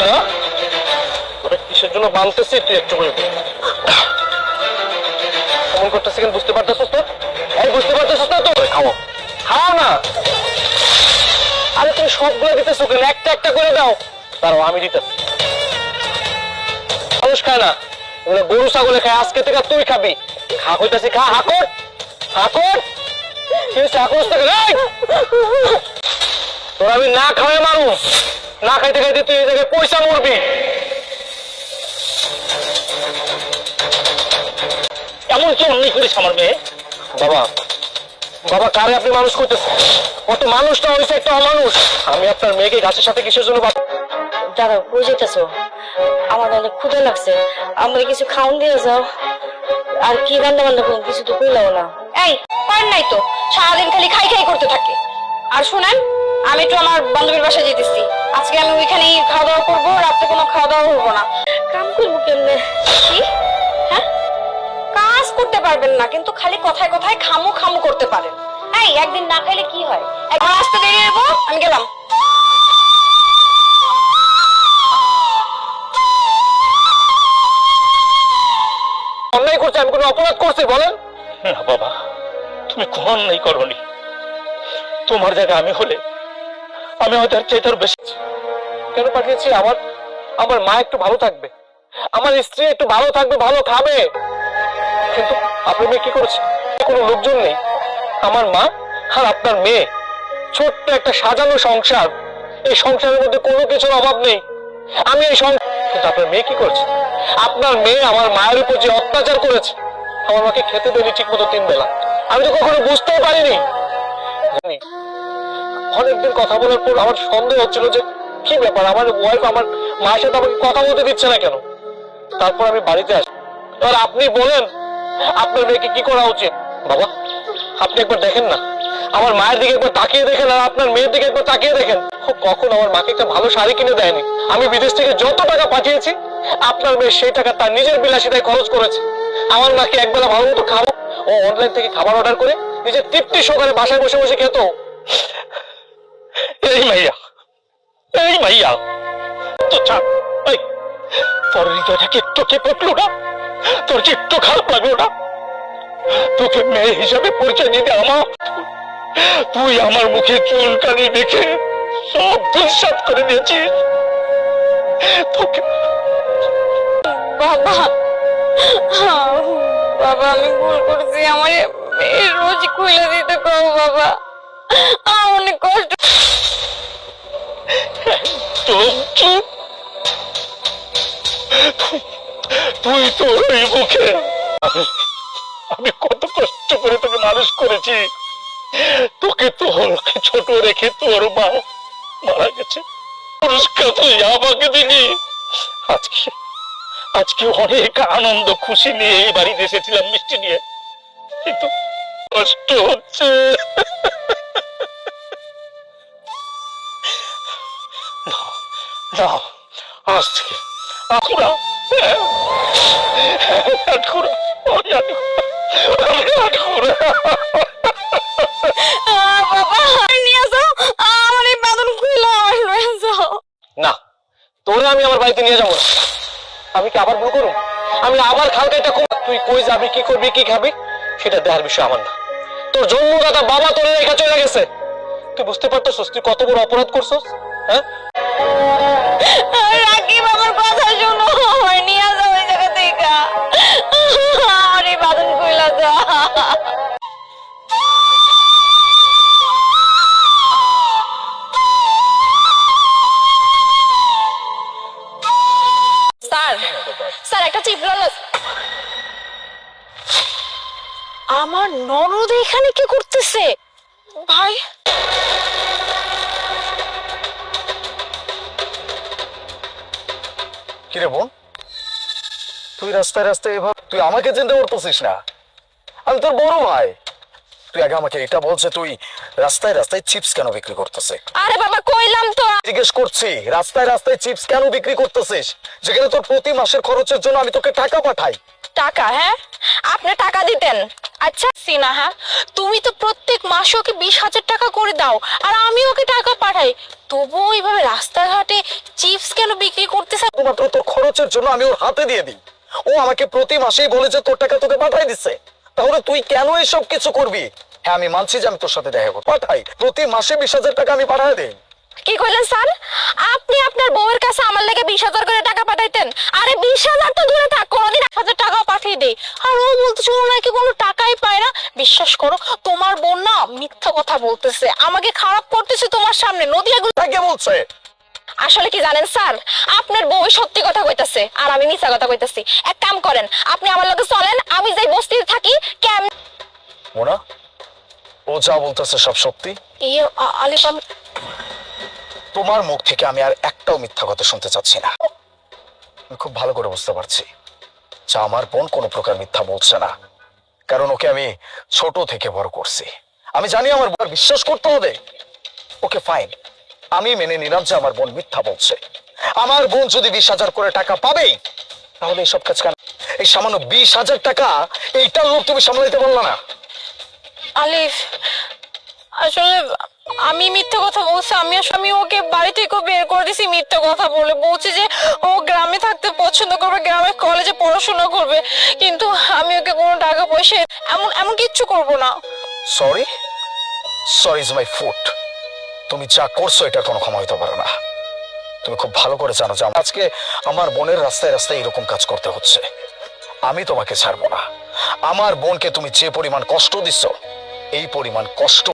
না, তোরা কিসের জন্য বানতেছি তুই একটু করে কেমন করতেছি কেন বুঝতে পারতেছিস তো? এই বুঝতে পারতেছিস না তো? খাও খাও না। আরে তুমি সবগুলো দিতেছো কেন? একটা একটা করে দাও। দাঁড়াও আমি দিতেছি। মানুষ খায় না, এগুলো গরু ছাগলে খায়। আজকে থেকে তুই খাবি। খা কইতাছি খা। হাকর হাকর কি হচ্ছে? হাকর তোর আমি না খাওয়াই মানুষ, না খাইতে খাইতে তুই এই জায়গায় পয়সা মরবি। এমন কি অন্যায় করিস আমার মেয়ে? বাবা বাবা কারে আপনি মানুষ করতেছেন? কত মানুষটা হয়েছে একটা অমানুষ। আমি আপনার মেয়েকে গাছের সাথে কিসের জন্য? দাদা কই যেতেছো? আমার অনেক ক্ষুধা লাগছে, আমরা কিছু খাওন দিয়ে যাও। আর কি রান্না বান্না করুন কিছু তো কইলাও না। এই পার নাই তো, সারাদিন খালি খাই খাই করতে থাকে। আর শুনেন, আমি একটু আমার বান্ধবীর বাসায় যেতেছি। আজকে আমি ওইখানেই খাওয়া দাওয়া করবো, রাত্রে কোনো খাওয়া দাওয়া হবো না। কাম করবো কেমনে? কি? হ্যাঁ, কাজ করতে পারবেন না, কিন্তু খালি কথায় কথায় খামু খামু করতে পারেন। এই একদিন না খাইলে কি হয়? একবার আসতে দেরি হবো, আমি গেলাম। অন্যায় করছে? আমি কোনো অপরাধ করছি বলেন? না বাবা, তুমি কোন অন্যায় করনি। তোমার জায়গা আমি হলে আমি হয়তো আর চাইতে বেশি। কেন পাঠিয়েছি? আমার আমার মা একটু ভালো থাকবে, আমার স্ত্রী একটু ভালো থাকবে, ভালো খাবে। কিন্তু আপনার মেয়ে কি করেছে? কোনো লোকজন নেই। আমার মা আর আপনার মেয়ে, ছোট্ট একটা সাজানো সংসার। এই সংসারের মধ্যে কোনো কিছুর অভাব নেই। আমি এই সংসার, কিন্তু আপনার মেয়ে কি করেছে? আপনার মেয়ে আমার মায়ের উপর যে অত্যাচার করেছে, আমার মাকে খেতে দেয়নি ঠিক মতো 3 বেলা। আমি তো কখনো বুঝতেও পারিনি। অনেকদিন কথা বলার পর আমার সন্দেহ হচ্ছিল যে কি ব্যাপার, আমার ওয়াইফ আমার মায়ের সাথে আমাকে কথা বলতে দিচ্ছে না কেন। তারপর আমি বাড়িতে আসি। এবার আপনি বলেন আপনার মেয়েকে কি করা উচিত? বাবা আপনি একবার দেখেন না, আমার মায়ের দিকে একবার তাকিয়ে দেখেন, আর আপনার মেয়ের দিকে একবার তাকিয়ে দেখেন। কখন আমার মাকে একটা ভালো শাড়ি কিনে দেয়নি। আমি বিদেশ থেকে যত টাকা পাঠিয়েছি, আপনার মেয়ে সেই টাকা তার নিজের বিলাসিতায় খরচ করেছে। আমার মাকে একবেলা ভালো মতো খাবো, ও অনলাইন থেকে খাবার অর্ডার করে নিজের তৃপ্তি সহকারে বাসায় বসে বসে খেত। এই মাইয়া, এই মাইয়া তো চাপ। তোর হৃদয়টা কি একটু কেঁপে উঠলো না? তোর কি একটু খারাপ লাগলো না? তোকে মেয়ে হিসাবে পরিচয় দিতে আমার, তুই আমার মুখে চুলকানি দেখে সব দুঃসাত করে দিয়েছিস। তোকে বাবা, বাবা আমি ভুল করেছি, আমার রোজ খুলে দিতে কও বাবা, আমার অনেক কষ্ট। চুপ, তুই তোর ওই মুখে, আমি কত কষ্ট করে তোকে মানুষ করেছি। তোকে তোরকে ছোট রেখে তোর মা মারা গেছে, পুরস্কার তুই আমাকে দিলি। আজকে আজকে অনেক আনন্দ খুশি নিয়ে এই বাড়িতে এসেছিলাম মিষ্টি নিয়ে, কিন্তু কষ্ট হচ্ছে। না আজ থেকে আকুরা আটকুরা না, তোরে আমি আমার বাড়িতে নিয়ে যাবো না। আমি কি আবার ভুল করুম? আমি আবার খালকাইটা তুই কই যাবি, কি করবি, কি খাবি, সেটা দেখার বিষয় আমার না। তোর জন্মদাতা বাবা তোর রেখা চলে গেছে। তুই বুঝতে পারতেছিস তুই কত বড় অপরাধ করছিস? হ্যাঁ রাকিব আমার কথা শোনো, নিয়ে যাও ওই জায়গা থেকে, আমার এই বাদন কইলা যা। স্যার স্যার একটা চিপড়াল। আমার ননদ এখানে কি করতেছে? ভাই কিরে বোন, তুই রাস্তায় রাস্তায় এভাবে, তুই আমাকে চিনতে পারতেছিস না? আমি তোর বড় ভাই। তুই আগে আমাকে এটা বলছে তুই রাস্তায় রাস্তায় চিপস কেন বিক্রি করতেছে? আরে বাবা কইলাম তো, জিজ্ঞেস করছি রাস্তায় রাস্তায় চিপস কেন বিক্রি করতেছিস, যেখানে তোর প্রতি মাসের খরচের জন্য আমি তোকে টাকা পাঠাই। টাকা? হ্যাঁ আপনি টাকা দিতেন। আচ্ছা বুঝতেছি না। হ্যাঁ, তুমি তো প্রত্যেক মাসে ওকে 20,000 টাকা করে দাও, আর আমি ওকে টাকা পাঠাই, তবুও এইভাবে রাস্তাঘাটে চিপস কেন বিক্রি করতেছে? শুধুমাত্র তোর খরচের জন্য আমি ওর হাতে দিয়ে দিই। ও আমাকে প্রতি মাসেই বলে যে তোর টাকা তোকে পাঠাই দিচ্ছে। তাহলে তুই কেন এসব কিছু করবি? হ্যাঁ, আমি মানছি যে আমি তোর সাথে দেখা করবো, পাঠাই, প্রতি মাসে 20,000 টাকা আমি পাঠাই দিই। কি কইলেন স্যার? আপনি আপনার বউয়ের কাছে আমার লেগে 20,000 করে টাকা পাঠাইতেন? আরে 20,000 তো দূরে থাক, কোনোদিন 1,000 টাকাও পাঠিয়ে দেই, আর ও বলতেছে ও নাকি কোনো টাকাই পায় না। বিশ্বাস করো, তোমার বোন না মিথ্যা কথা বলতেছে, আমাকে খারাপ করতেছে তোমার সামনে। নদিয়াগুলো কে বলছে? আসলে কি জানেন স্যার, আপনার বউ সত্যি কথা কইতাছে আর আমি মিথ্যা কথা কইতাছি। এক কাম করেন, আপনি আমার লগে চলেন, আমি যাই বস্তিতে থাকি। মোনা, ও যা বলতেছে সব সত্যি? আলিফ, আমি তোমার মুখ থেকে আমি আর একটাও মিথ্যা কথা শুনতে চাচ্ছি না। আমি খুব ভালো করে বুঝতে পারছি যে আমার বোন কোনো প্রকার মিথ্যা বলছে না, কারণ ওকে আমি ছোট থেকে বড় করছি। আমি জানি আমার বোন বিশ্বাস করতে হবে। ওকে ফাইন, আমি মেনে নিলাম যে আমার বোন মিথ্যা বলছে। আমার বোন যদি 20,000 করে টাকা পাবেই, তাহলে এইসব কাজ কেন? এই সামান্য 20,000 টাকা, এইটার লোভ তুমি সামলাইতে পারলা না? আলিফ, আসলে আমি মিথ্যা কথা বলছি। আমি ওকে বাড়ি থেকে বের করে দিছি মিথ্যা কথা বলে। বলছি যে ও গ্রামে থাকতে পছন্দ করবে, গ্রামে কলেজে পড়াশোনা করবে, কিন্তু আমি ওকে কোনো টাকা পয়সা এমন কিচ্ছু করব না। Sorry, sorry is my foot. তুমি যা করছো এটা কোনো ক্ষমা হইতে পারে না। তুমি খুব ভালো করে জানো যে আজকে আমার বোনের রাস্তায় রাস্তায় এরকম কাজ করতে হচ্ছে। আমি তোমাকে ছাড়বো না। আমার বোনকে তুমি যে পরিমাণ কষ্ট দিচ্ছ, এই পরিমাণ কষ্ট